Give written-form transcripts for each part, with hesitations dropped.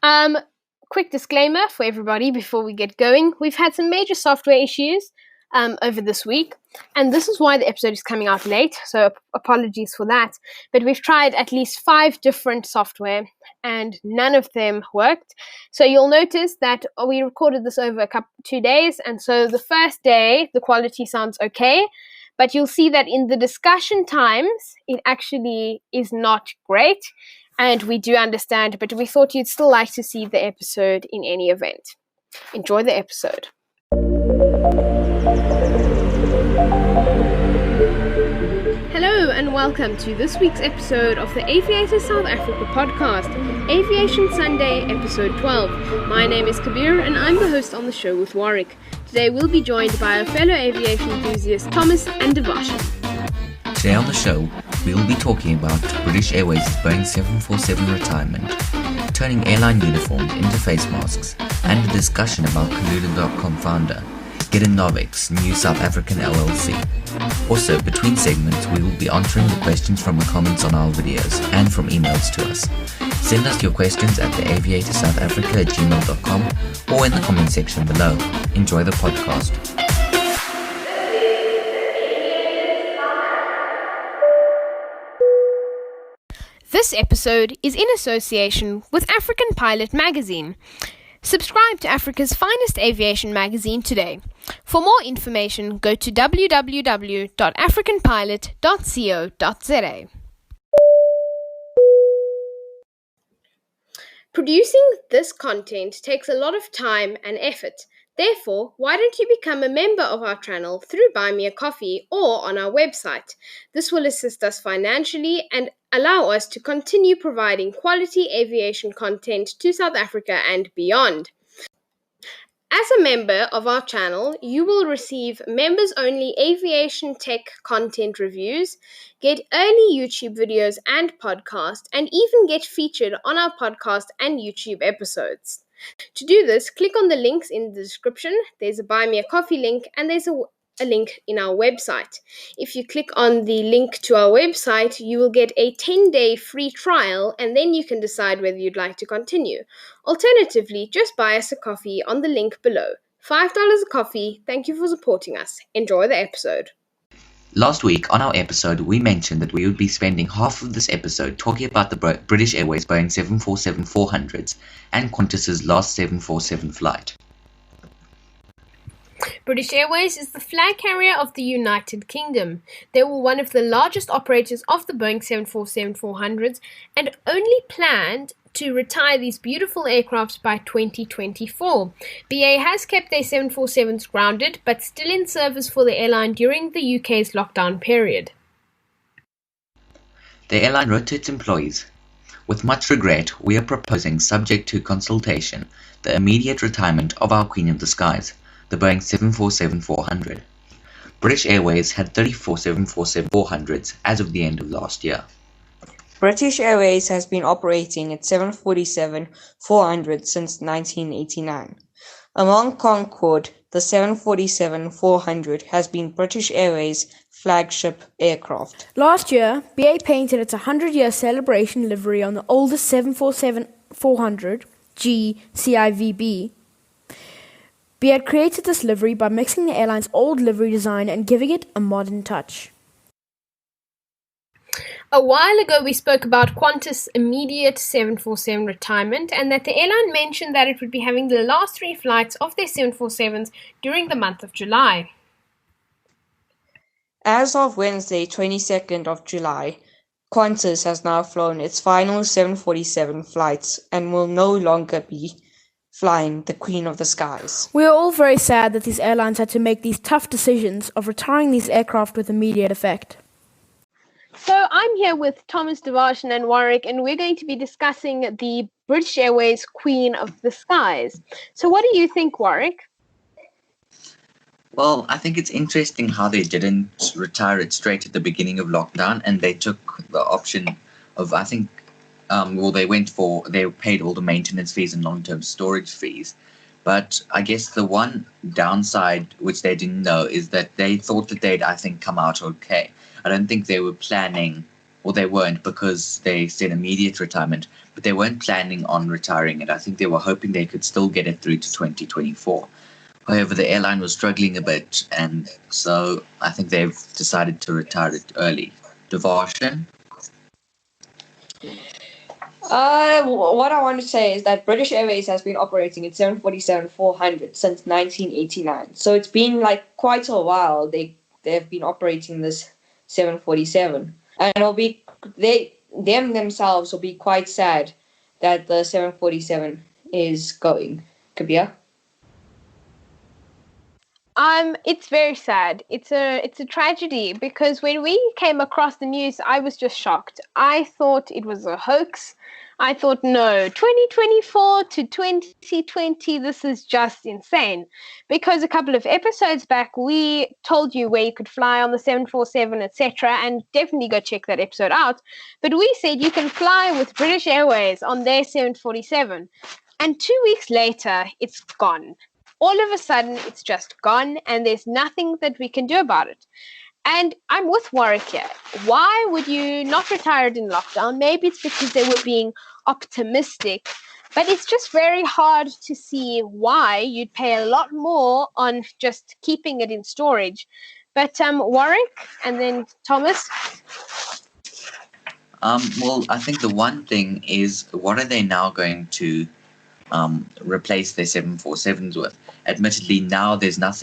Quick disclaimer for everybody before we get going. We've had some major software issues over this week, and this is why the episode is coming out late, so apologies for that. But we've tried at least 5 different software, and none of them worked. So you'll notice that we recorded this over 2 days, and so the first day, the quality sounds okay, but you'll see that in the discussion times, it actually is not great. And we do understand, but we thought you'd still like to see the episode in any event. Enjoy the episode. Hello and welcome to this week's episode of the Aviators South Africa podcast, Aviation Sunday, episode 12. My name is Kabir and I'm the host on the show with Warwick. Today we'll be joined by our fellow aviation enthusiasts Thomas and Devarshan. Today on the show, we will be talking about British Airways' Boeing 747 retirement, turning airline uniforms into face masks, and a discussion about Kalula.com founder, Gideon Novik's new South African LLC. Also, between segments, we will be answering the questions from the comments on our videos and from emails to us. Send us your questions at theaviatorsouthafrica@gmail.com or in the comment section below. Enjoy the podcast. This episode is in association with African Pilot magazine. Subscribe to Africa's finest aviation magazine today. For more information, go to www.africanpilot.co.za. Producing this content takes a lot of time and effort. Therefore, why don't you become a member of our channel through Buy Me a Coffee or on our website? This will assist us financially and allow us to continue providing quality aviation content to South Africa and beyond. As a member of our channel, you will receive members-only aviation tech content reviews, get early YouTube videos and podcasts, and even get featured on our podcast and YouTube episodes. To do this, click on the links in the description. There's a Buy Me a Coffee link and there's a link in our website. If you click on the link to our website, you will get a 10-day free trial and then you can decide whether you'd like to continue. Alternatively, just buy us a coffee on the link below. $5 a coffee. Thank you for supporting us. Enjoy the episode. Last week on our episode, we mentioned that we would be spending half of this episode talking about the British Airways Boeing 747-400s and Qantas's last 747 flight. British Airways is the flag carrier of the United Kingdom. They were one of the largest operators of the Boeing 747-400s and only planned to retire these beautiful aircrafts by 2024. BA has kept their 747s grounded, but still in service for the airline during the UK's lockdown period. The airline wrote to its employees, "With much regret, we are proposing, subject to consultation, the immediate retirement of our Queen of the Skies, the Boeing 747-400. British Airways had 34 747-400s as of the end of last year." British Airways has been operating at 747-400 since 1989. Among Concorde, the 747-400 has been British Airways' flagship aircraft. Last year, BA painted its 100-year celebration livery on the oldest 747-400, GCIVB. BA had created this livery by mixing the airline's old livery design and giving it a modern touch. A while ago, we spoke about Qantas' immediate 747 retirement and that the airline mentioned that it would be having the last 3 flights of their 747s during the month of July. As of Wednesday, 22nd of July, Qantas has now flown its final 747 flights and will no longer be flying the Queen of the Skies. We are all very sad that these airlines had to make these tough decisions of retiring these aircraft with immediate effect. So I'm here with Thomas, Devarshan and Warwick, and we're going to be discussing the British Airways Queen of the Skies. So what do you think, Warwick? Well, I think it's interesting how they didn't retire it straight at the beginning of lockdown, and they took the option of, I think, they paid all the maintenance fees and long-term storage fees. But I guess the one downside, which they didn't know, is that they thought that they'd, I think, come out okay. I don't think they were planning or they weren't because they said immediate retirement, but they weren't planning on retiring it. I think they were hoping they could still get it through to 2024. However, the airline was struggling a bit, and so I think they've decided to retire it early. Devarshan? What I want to say is that British Airways has been operating in 747-400 since 1989. So it's been like quite a while they've been operating this 747. And them themselves will be quite sad that the 747 is going. Kabir? It's very sad. It's a tragedy because when we came across the news, I was just shocked. I thought it was a hoax. I thought, no, 2024 to 2020, this is just insane. Because a couple of episodes back, we told you where you could fly on the 747, etc., and definitely go check that episode out. But we said you can fly with British Airways on their 747. And 2 weeks later, it's gone. All of a sudden, it's just gone, and there's nothing that we can do about it. And I'm with Warwick here. Why would you not retire it in lockdown? Maybe it's because they were being optimistic, but it's just very hard to see why you'd pay a lot more on just keeping it in storage. But Warwick and then Thomas. Well, I think the one thing is, what are they now going to replace their 747s with? Admittedly, now there's no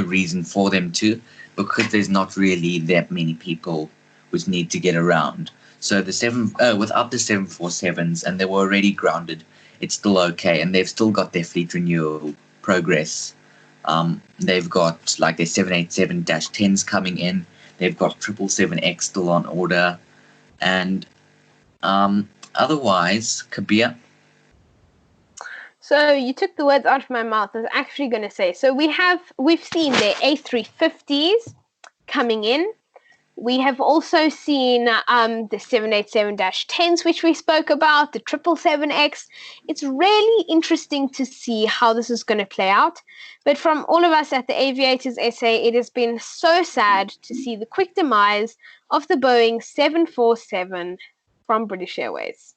reason for them to, because there's not really that many people which need to get around. So without the 747s, and they were already grounded, it's still okay, and they've still got their fleet renewal progress. They've got like their 787-10s coming in. They've got 777X still on order, and otherwise, Kabir. So you took the words out of my mouth. I was actually going to say, so we've seen their A350s coming in. We have also seen the 787-10s, which we spoke about, the 777X. It's really interesting to see how this is going to play out. But from all of us at the Aviators SA, it has been so sad to see the quick demise of the Boeing 747 from British Airways.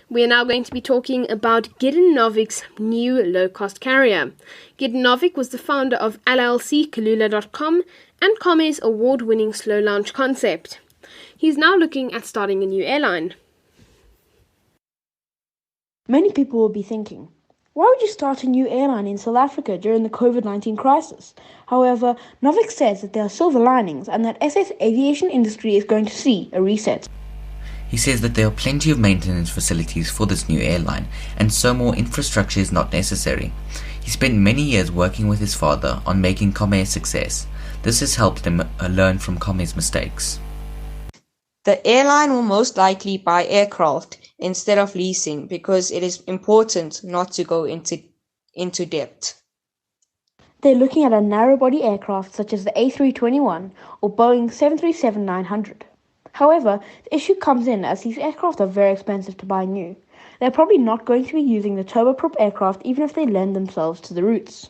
We are now going to be talking about Gideon Novik's new low-cost carrier. Gideon Novik was the founder of LLC, Kalula.com, and Come's award-winning slow launch concept. He's now looking at starting a new airline. Many people will be thinking, why would you start a new airline in South Africa during the COVID-19 crisis? However, Novik says that there are silver linings and that SA's aviation industry is going to see a reset. He says that there are plenty of maintenance facilities for this new airline, and so more infrastructure is not necessary. He spent many years working with his father on making Come a success. This has helped him learn from Come's mistakes. The airline will most likely buy aircraft instead of leasing because it is important not to go into debt. They're looking at a narrow-body aircraft such as the A321 or Boeing 737-900. However, the issue comes in as these aircraft are very expensive to buy new. They're probably not going to be using the turboprop aircraft even if they lend themselves to the routes.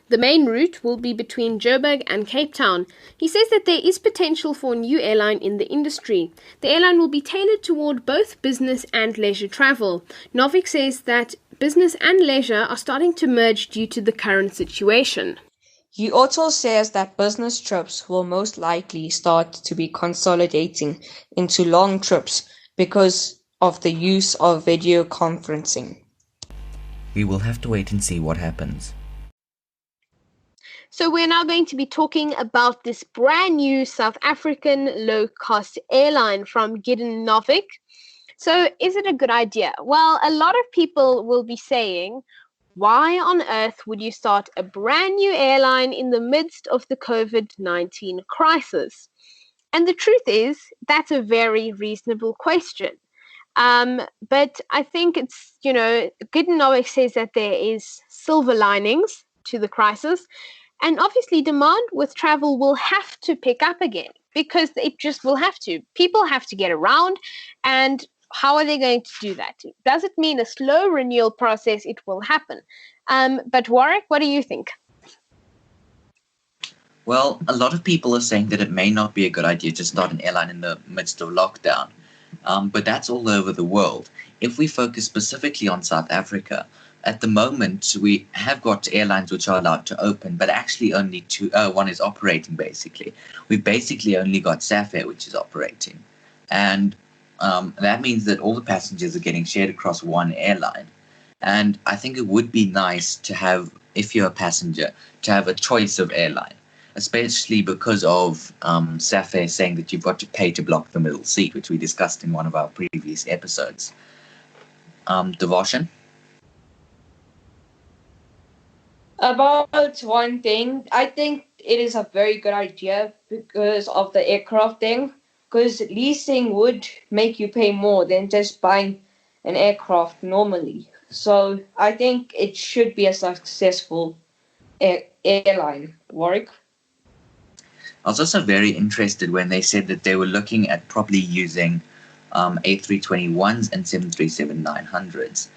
The main route will be between Joburg and Cape Town. He says that there is potential for a new airline in the industry. The airline will be tailored toward both business and leisure travel. Novik says that business and leisure are starting to merge due to the current situation. He also says that business trips will most likely start to be consolidating into long trips because of the use of video conferencing. We will have to wait and see what happens. So we're now going to be talking about this brand new South African low-cost airline from Gideon Novik. So is it a good idea? Well, a lot of people will be saying, why on earth would you start a brand new airline in the midst of the COVID-19 crisis? And the truth is, that's a very reasonable question. But I think it's, Gideon Novik says that there is silver linings to the crisis. And obviously demand with travel will have to pick up again because it just will have to. People have to get around, and how are they going to do that? Does it mean a slow renewal process? It will happen. But Warwick, what do you think? Well, a lot of people are saying that it may not be a good idea to start an airline in the midst of lockdown, but that's all over the world. If we focus specifically on South Africa, at the moment we have got airlines which are allowed to open, but actually only one is operating basically. We've basically only got Safair which is operating. And that means that all the passengers are getting shared across one airline. And I think it would be nice to have, if you're a passenger, to have a choice of airline, especially because of Safair saying that you've got to pay to block the middle seat, which we discussed in one of our previous episodes. Devotion? About one thing, I think it is a very good idea because of the aircraft thing, because leasing would make you pay more than just buying an aircraft normally. So I think it should be a successful airline. Warwick? I was also very interested when they said that they were looking at probably using A321s and 737-900s.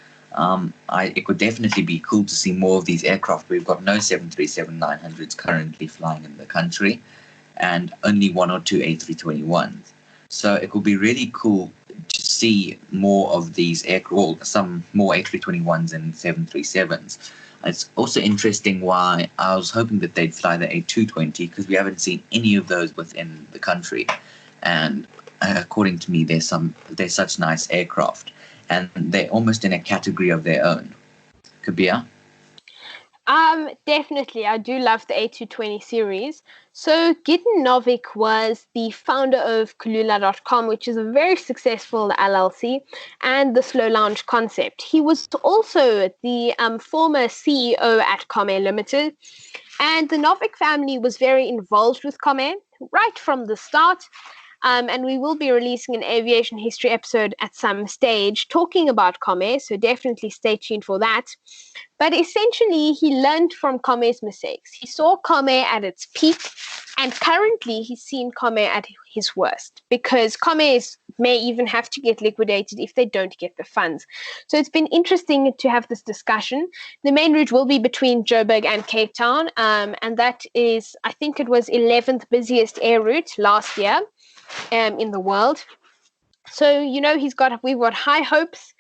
It would definitely be cool to see more of these aircraft. We've got no 737-900s currently flying in the country and only one or two A321s. So it would be really cool to see more of these aircraft, some more A321s and 737s. It's also interesting why I was hoping that they'd fly the A220 because we haven't seen any of those within the country. And according to me, they're such nice aircraft. And they're almost in a category of their own. Kabir? Definitely. I do love the A220 series. So Gideon Novick was the founder of Kulula.com, which is a very successful LLC, and the Slow Lounge concept. He was also the former CEO at Comair Limited, and the Novick family was very involved with Comair right from the start. And we will be releasing an aviation history episode at some stage talking about Comair, so definitely stay tuned for that. But essentially, he learned from Comair's mistakes. He saw Comair at its peak, and currently he's seen Comair at his worst, because Comair may even have to get liquidated if they don't get the funds. So it's been interesting to have this discussion. The main route will be between Joburg and Cape Town, and that is, I think it was 11th busiest air route last year. In the world. So, we've got high hopes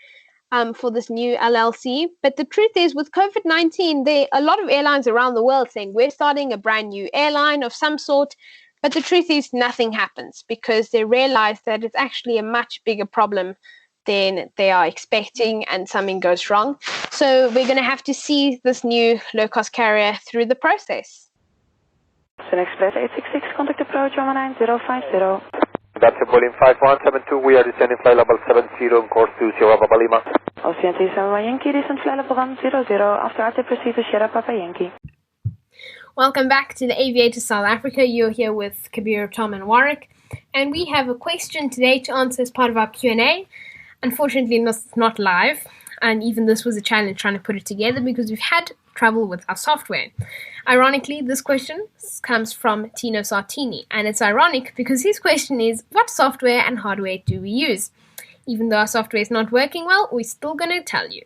for this new LLC. But the truth is, with COVID-19, there are a lot of airlines around the world saying we're starting a brand new airline of some sort. But the truth is, nothing happens because they realize that it's actually a much bigger problem than they are expecting, and something goes wrong. So we're going to have to see this new low-cost carrier through the process. Sun Express 866, contact approach 19050. That's a Boeing 5172, we are descending flight level 70 on course to Sierra Papa Lima. Ocean 37 Yankee, descent flight level 100, after RT proceed to Sierra Papa Yankee. Welcome back to the Aviators South Africa. You're here with Kabir, Tom and Warwick, and we have a question today to answer as part of our Q&A. Unfortunately, not live, and even this was a challenge trying to put it together because we've had trouble with our software. Ironically, this question comes from Tino Sartini, and it's ironic because his question is, what software and hardware do we use? Even though our software is not working well, we're still going to tell you.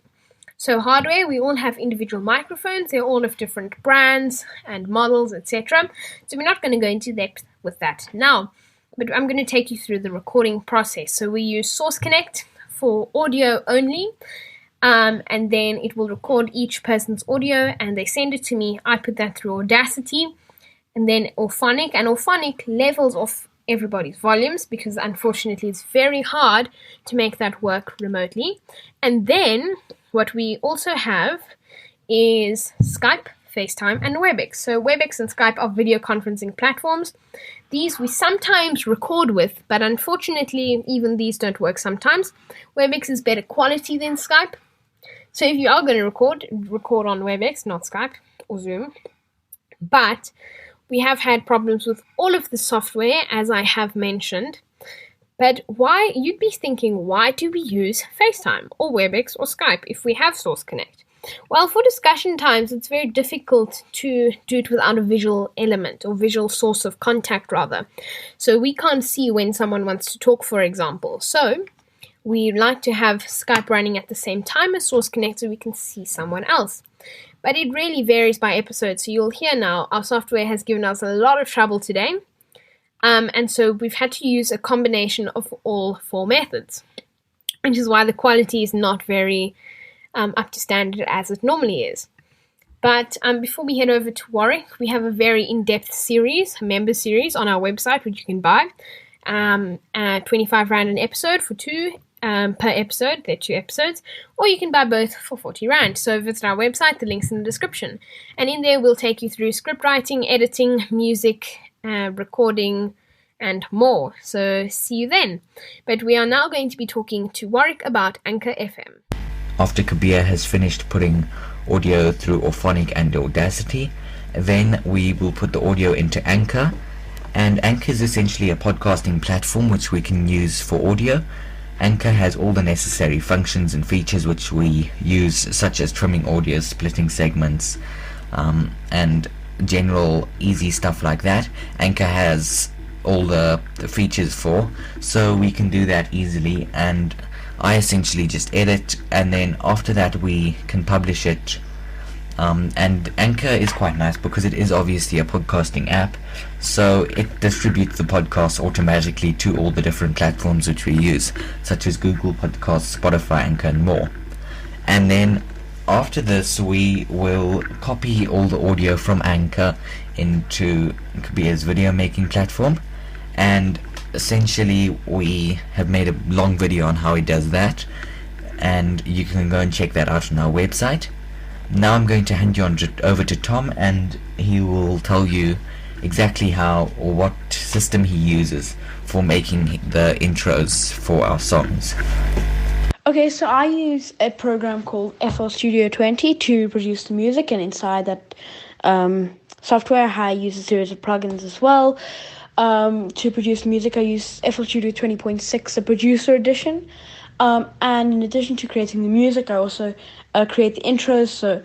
So hardware, we all have individual microphones. They're all of different brands and models, etc. So we're not going to go into depth with that now, but I'm going to take you through the recording process. So we use Source Connect for audio only. And then it will record each person's audio and they send it to me. I put that through Audacity, and then Auphonic. And Auphonic levels off everybody's volumes because unfortunately it's very hard to make that work remotely. And then what we also have is Skype, FaceTime, and WebEx. So WebEx and Skype are video conferencing platforms. These we sometimes record with, but unfortunately even these don't work sometimes. WebEx is better quality than Skype. So if you are going to record on WebEx, not Skype or Zoom. But we have had problems with all of the software, as I have mentioned. But you'd be thinking, why do we use FaceTime or WebEx or Skype if we have Source Connect? Well, for discussion times, it's very difficult to do it without a visual element or visual source of contact, rather. So we can't see when someone wants to talk, for example. So we like to have Skype running at the same time as Source Connect so we can see someone else. but it really varies by episode. So you'll hear now our software has given us a lot of trouble today, and so we've had to use a combination of all 4 methods, which is why the quality is not very up to standard as it normally is. But before we head over to Warwick, we have a very in-depth series, a member series on our website, which you can buy. 25 Rand an episode for 2 per episode. They're 2 episodes. Or you can buy both for 40 Rand. So visit our website, the link's in the description. And in there, we'll take you through script writing, editing, music, recording, and more. So see you then. But we are now going to be talking to Warwick about Anchor FM. After Kabir has finished putting audio through Auphonic and Audacity, then we will put the audio into Anchor. And Anchor is essentially a podcasting platform which we can use for audio. Anchor has all the necessary functions and features which we use, such as trimming audio, splitting segments, and general easy stuff like that. Anchor has all the features for, so we can do that easily, and I essentially just edit, and then after that we can publish it. And Anchor is quite nice because it is obviously a podcasting app, so it distributes the podcast automatically to all the different platforms which we use, such as Google Podcasts, Spotify, Anchor, and more. And then after this, we will copy all the audio from Anchor into Kabir's video making platform, and essentially we have made a long video on how he does that, and you can go and check that out on our website. Now I'm going to hand you over to Tom, and he will tell you exactly how or what system he uses for making the intros for our songs. Okay, so I use a program called FL Studio 20 to produce the music, and inside that software I use a series of plugins as well. To produce music, I use FL Studio 20.6, the producer edition. And in addition to creating the music, I also create the intros. So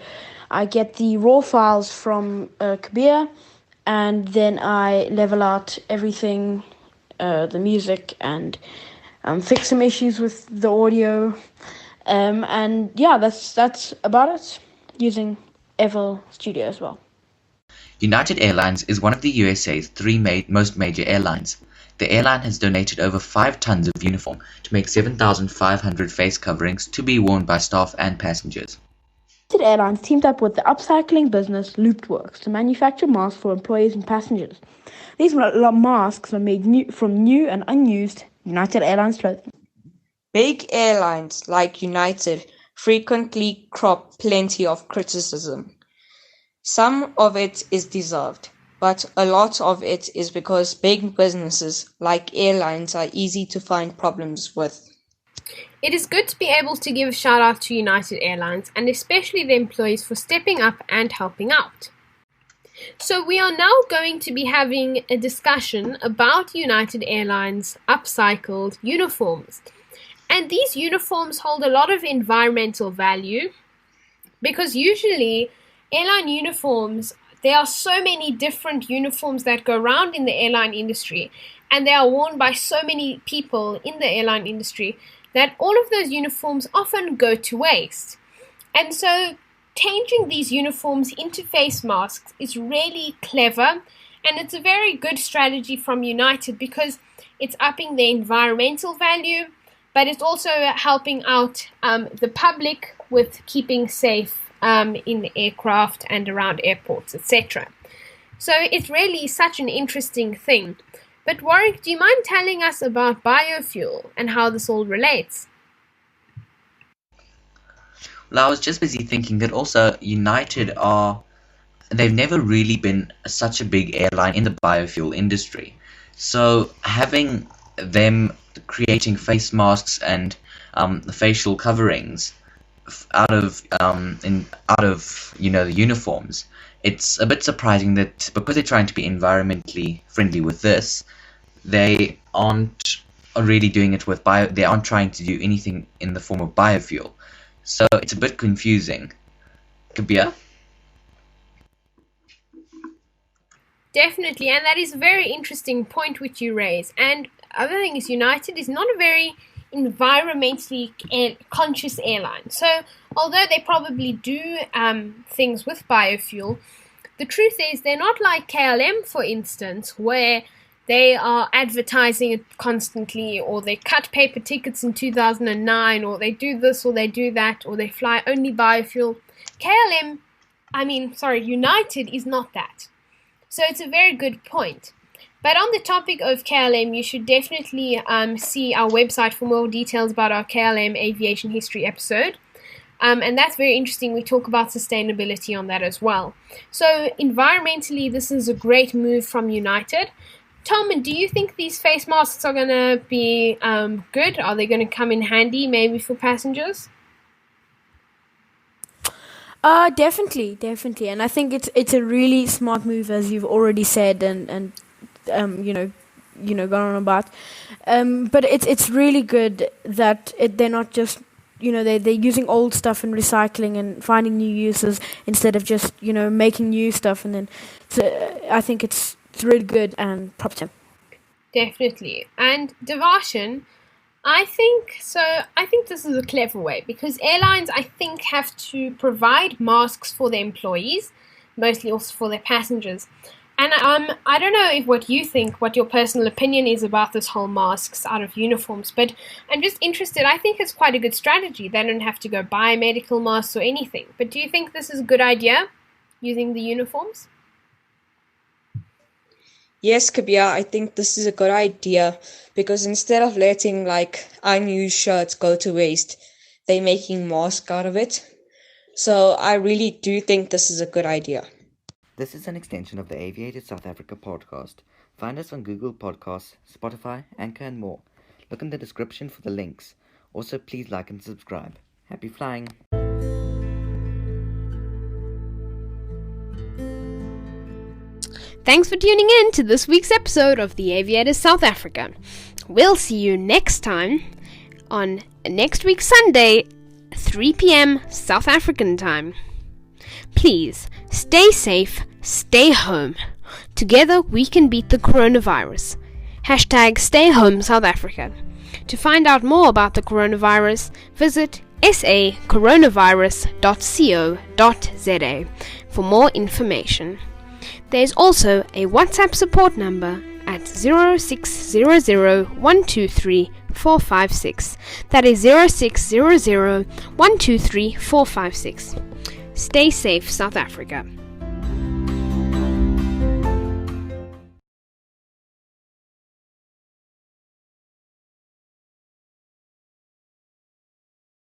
I get the raw files from Kabir, and then I level out everything, the music, and fix some issues with the audio. And yeah, that's about it, using FL Studio as well. United Airlines is one of the USA's 3 most major airlines. The airline has donated over 5 tons of uniform to make 7,500 face coverings to be worn by staff and passengers. United Airlines teamed up with the upcycling business Loopedworks to manufacture masks for employees and passengers. These masks are made from new and unused United Airlines clothing. Big airlines like United frequently crop plenty of criticism. Some of it is deserved, but a lot of it is because big businesses like airlines are easy to find problems with. It is good to be able to give a shout out to United Airlines and especially the employees for stepping up and helping out. So we are now going to be having a discussion about United Airlines upcycled uniforms. And these uniforms hold a lot of environmental value because usually airline uniforms, there are so many different uniforms that go around in the airline industry, and they are worn by so many people in the airline industry that all of those uniforms often go to waste. And so changing these uniforms into face masks is really clever, and it's a very good strategy from United because it's upping the environmental value, but it's also helping out the public with keeping safe in the aircraft and around airports, etc. So it's really such an interesting thing. But Warwick, do you mind telling us about biofuel and how this all relates? Well, I was just busy thinking that also United they've never really been such a big airline in the biofuel industry. So having them creating face masks and the facial coverings out of the uniforms, it's a bit surprising that because they're trying to be environmentally friendly with this, they aren't really doing it with they aren't trying to do anything in the form of biofuel. So it's a bit confusing. Kabir? Definitely, and that is a very interesting point which you raise. And other thing is, United is not a very environmentally conscious airline. So although they probably do things with biofuel, the truth is they're not like KLM, for instance, where they are advertising it constantly, or they cut paper tickets in 2009, or they do this or they do that, or they fly only biofuel. United is not that. So it's a very good point. But on the topic of KLM, you should definitely see our website for more details about our KLM aviation history episode. And that's very interesting. We talk about sustainability on that as well. So environmentally, this is a great move from United. Tom, do you think these face masks are going to be good? Are they going to come in handy maybe for passengers? Definitely. And I think it's a really smart move, as you've already said, and gone on about. But it's really good that they're not just, they're using old stuff and recycling and finding new uses instead of just, making new stuff. And then, so I think it's really good and props him. Definitely. And Devarshan, I think this is a clever way, because airlines, I think, have to provide masks for their employees, mostly also for their passengers. And I don't know what you think, what your personal opinion is about this whole masks out of uniforms, but I'm just interested. I think it's quite a good strategy. They don't have to go buy medical masks or anything. But do you think this is a good idea, using the uniforms? Yes, Kabir, I think this is a good idea, because instead of letting unused shirts go to waste, they're making masks out of it. So I really do think this is a good idea. This is an extension of the Aviators South Africa podcast. Find us on Google Podcasts, Spotify, Anchor, and more. Look in the description for the links. Also, please like and subscribe. Happy flying! Thanks for tuning in to this week's episode of the Aviators South Africa. We'll see you next time on next week Sunday, 3 p.m. South African time. Please stay safe, stay home. Together we can beat the coronavirus. #Stay Home South Africa. To find out more about the coronavirus, visit sacoronavirus.co.za for more information. There's also a WhatsApp support number at 0600-123-456. That is 0600-123-456. Stay safe, South Africa.